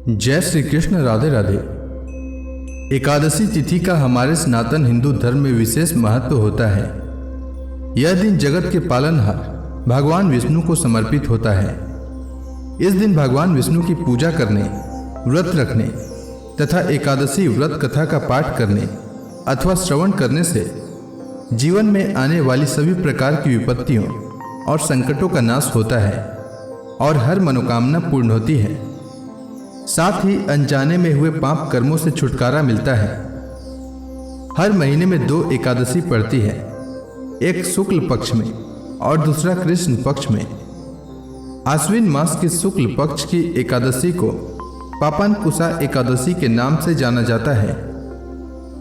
जय श्री कृष्ण। राधे राधे। एकादशी तिथि का हमारे सनातन हिंदू धर्म में विशेष महत्व होता है। यह दिन जगत के पालनहार भगवान विष्णु को समर्पित होता है। इस दिन भगवान विष्णु की पूजा करने, व्रत रखने तथा एकादशी व्रत कथा का पाठ करने अथवा श्रवण करने से जीवन में आने वाली सभी प्रकार की विपत्तियों और संकटों का नाश होता है और हर मनोकामना पूर्ण होती है। साथ ही अनजाने में हुए पाप कर्मों से छुटकारा मिलता है। हर महीने में 2 एकादशी पड़ती है, एक शुक्ल पक्ष में और दूसरा कृष्ण पक्ष में। आश्विन मास की शुक्ल पक्ष की एकादशी को पापानकुशा एकादशी के नाम से जाना जाता है।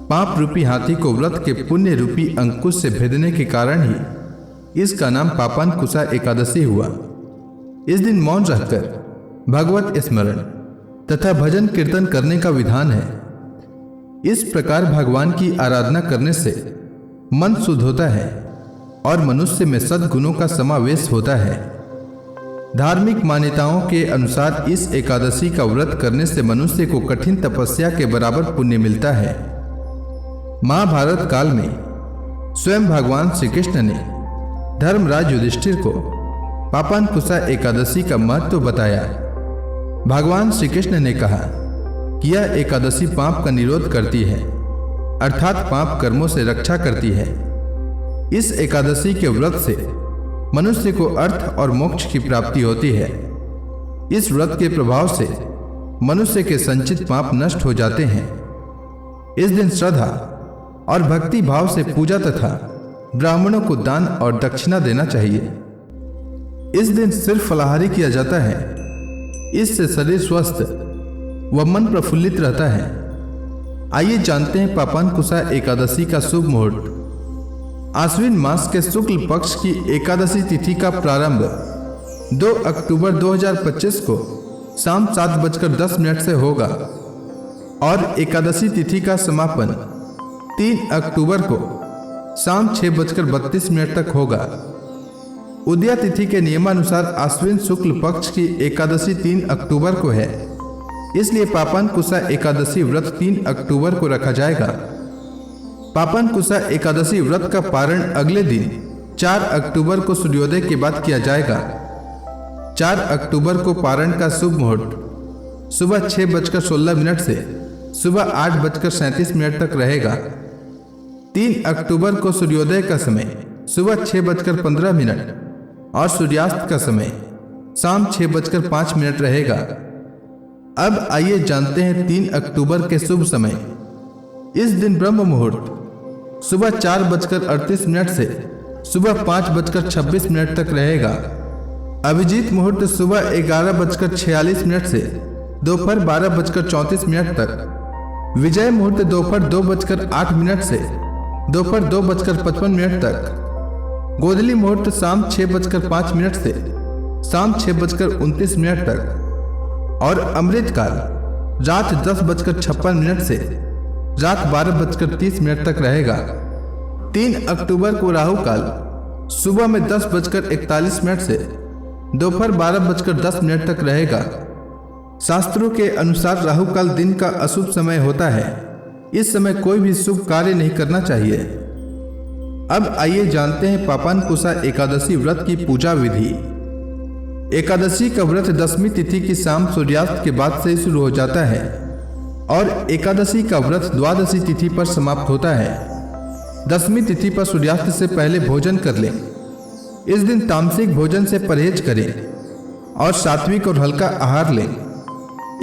पाप रूपी हाथी को व्रत के पुण्य रूपी अंकुश से भेदने के कारण ही इसका नाम पापानकुशा एकादशी हुआ। इस दिन मौन रहकर भगवत स्मरण तथा भजन कीर्तन करने का विधान है। इस प्रकार भगवान की आराधना करने से मन शुद्ध होता है और मनुष्य में सद्गुणों का समावेश होता है। धार्मिक मान्यताओं के अनुसार इस एकादशी का व्रत करने से मनुष्य को कठिन तपस्या के बराबर पुण्य मिलता है। महाभारत काल में स्वयं भगवान श्री कृष्ण ने धर्मराज युधिष्ठिर को पापानकुशा एकादशी का महत्व बताया। भगवान श्री कृष्ण ने कहा कि यह एकादशी पाप का निरोध करती है, अर्थात पाप कर्मों से रक्षा करती है। इस एकादशी के व्रत से मनुष्य को अर्थ और मोक्ष की प्राप्ति होती है। इस व्रत के प्रभाव से मनुष्य के संचित पाप नष्ट हो जाते हैं। इस दिन श्रद्धा और भक्ति भाव से पूजा तथा ब्राह्मणों को दान और दक्षिणा देना चाहिए। इस दिन सिर्फ फलाहारी किया जाता है। इससे शरीर स्वस्थ व मन प्रफुल्लित रहता है। आइए जानते हैं पापानकुशा एकादशी का शुभ मुहूर्त। आश्विन मास के शुक्ल पक्ष की एकादशी तिथि का प्रारंभ 2 अक्टूबर 2025 को शाम 7:10 से होगा और एकादशी तिथि का समापन 3 अक्टूबर को शाम 6:32 तक होगा। उदया तिथि के नियमानुसार आश्विन शुक्ल पक्ष की एकादशी 3 अक्टूबर को है, इसलिए पापानकुशा एकादशी व्रत 3 अक्टूबर को रखा जाएगा। पापानकुशा एकादशी व्रत का पारण अगले दिन 4 अक्टूबर को सूर्योदय के बाद किया जाएगा। 4 अक्टूबर को पारण का शुभ मुहूर्त सुबह 6:16 से सुबह 8:37 तक रहेगा। 3 अक्टूबर को सूर्योदय का समय सुबह 6:15 और सूर्यास्त का समय शाम 6:05 रहेगा। अब आइए जानते हैं 3 अक्टूबर के शुभ समय। इस दिन ब्रह्म मुहूर्त सुबह 4:38 से सुबह 5:26 तक रहेगा। अभिजीत मुहूर्त सुबह 11:46 से दोपहर 12:34 तक। विजय मुहूर्त दोपहर 2:08 से दोपहर 2:55 तक। गोधली मुहूर्त शाम 6:05 से शाम 6:29 तक और अमृत काल रात 10:56 से रात 12:30 तक रहेगा। 3 अक्टूबर को राहु काल सुबह में 10:41 से दोपहर 12:10 तक रहेगा। शास्त्रों के अनुसार राहु काल दिन का अशुभ समय होता है। इस समय कोई भी शुभ कार्य नहीं करना चाहिए। अब आइए जानते हैं पापानकुशा एकादशी व्रत की पूजा विधि। एकादशी का व्रत 10वीं तिथि की शाम सूर्यास्त के बाद से शुरू हो जाता है और एकादशी का व्रत द्वादशी तिथि पर समाप्त होता है। 10वीं तिथि पर सूर्यास्त से पहले भोजन कर लें। इस दिन तामसिक भोजन से परहेज करें और सात्विक और हल्का आहार लें।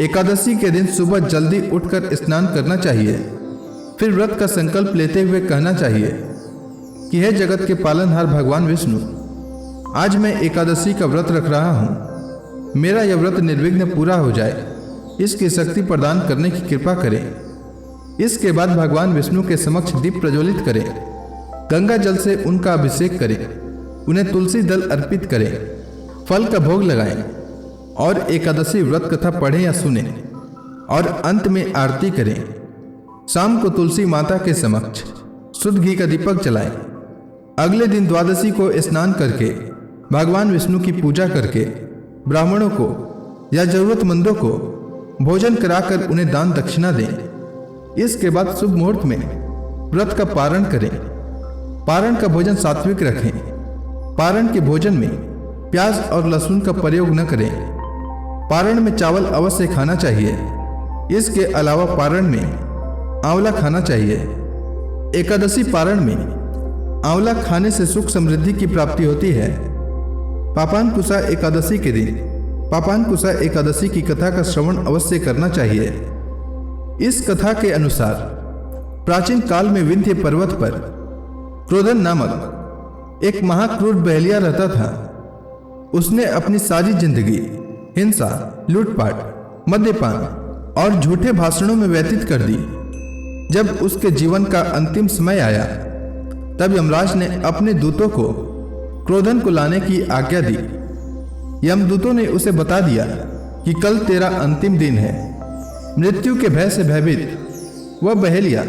एकादशी के दिन सुबह जल्दी उठकर स्नान करना चाहिए। फिर व्रत का संकल्प लेते हुए कहना चाहिए कि हे जगत के पालनहार भगवान विष्णु, आज मैं एकादशी का व्रत रख रहा हूँ। मेरा यह व्रत निर्विघ्न पूरा हो जाए, इसकी शक्ति प्रदान करने की कृपा करें। इसके बाद भगवान विष्णु के समक्ष दीप प्रज्वलित करें, गंगा जल से उनका अभिषेक करें, उन्हें तुलसी दल अर्पित करें, फल का भोग लगाएं और एकादशी व्रत कथा पढ़ें या सुनें और अंत में आरती करें। शाम को तुलसी माता के समक्ष शुद्ध घी का दीपक जलाएं। अगले दिन द्वादशी को स्नान करके भगवान विष्णु की पूजा करके ब्राह्मणों को या जरूरतमंदों को भोजन कराकर उन्हें दान दक्षिणा दें। इसके बाद शुभ मुहूर्त में व्रत का पारण करें। पारण का भोजन सात्विक रखें। पारण के भोजन में प्याज और लहसुन का प्रयोग न करें। पारण में चावल अवश्य खाना चाहिए। इसके अलावा पारण में आंवला खाना चाहिए। एकादशी पारण में आंवला खाने से सुख समृद्धि की प्राप्ति होती है। पापानकुशा एकादशी के दिन पापानकुशा एकादशी की कथा का श्रवण अवश्य करना चाहिए। इस कथा के अनुसार प्राचीन काल में विंध्य पर्वत पर क्रोधन नामक एक महाक्रूर बहेलिया रहता था। उसने अपनी सारी जिंदगी हिंसा, लूटपाट, मद्यपान और झूठे भाषणों में व्यतीत कर दी। जब उसके जीवन का अंतिम समय आया तब यमराज ने अपने दूतों को क्रोधन को लाने की आज्ञा दी। यमदूतों ने उसे बता दिया कि कल तेरा अंतिम दिन है। मृत्यु के भय से भयभीत वह बहेलिया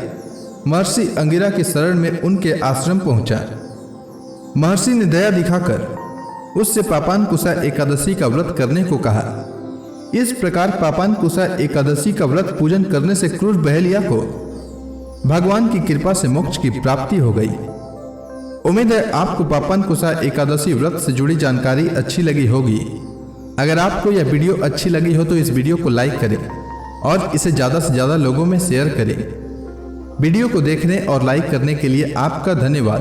महर्षि अंगिरा के शरण में उनके आश्रम पहुंचा। महर्षि ने दया दिखाकर उससे पापानकुशा एकादशी का व्रत करने को कहा। इस प्रकार पापानकुशा एकादशी का व्रत पूजन करने से क्रूर बहेलिया को भगवान की कृपा से मोक्ष की प्राप्ति हो गई। उम्मीद है आपको पापानकुशा एकादशी व्रत से जुड़ी जानकारी अच्छी लगी होगी। अगर आपको यह वीडियो अच्छी लगी हो तो इस वीडियो को लाइक करें और इसे ज़्यादा से ज़्यादा लोगों में शेयर करें। वीडियो को देखने और लाइक करने के लिए आपका धन्यवाद।